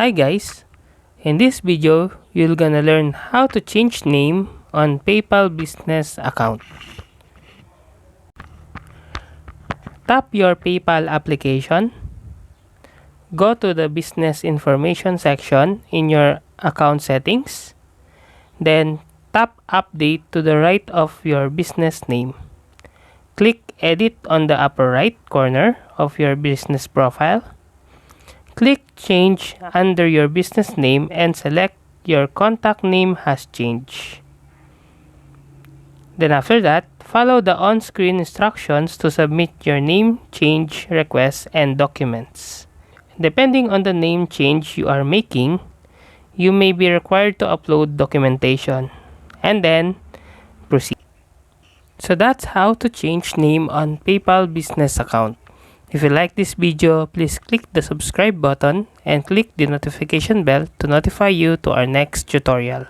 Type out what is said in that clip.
Hi guys, in this video you're gonna learn how to change name on PayPal business account. Tap your PayPal application, go to the business information section in your account settings, then tap update to the right of your business name. Click edit on the upper right corner of your business profile. Click change under your business name and select your contact name has changed. Then after that, follow the on-screen instructions to submit your name change request and documents. Depending on the name change you are making, you may be required to upload documentation and then proceed. So that's how to change name on PayPal business account. If you like this video, please click the subscribe button and click the notification bell to notify you to our next tutorial.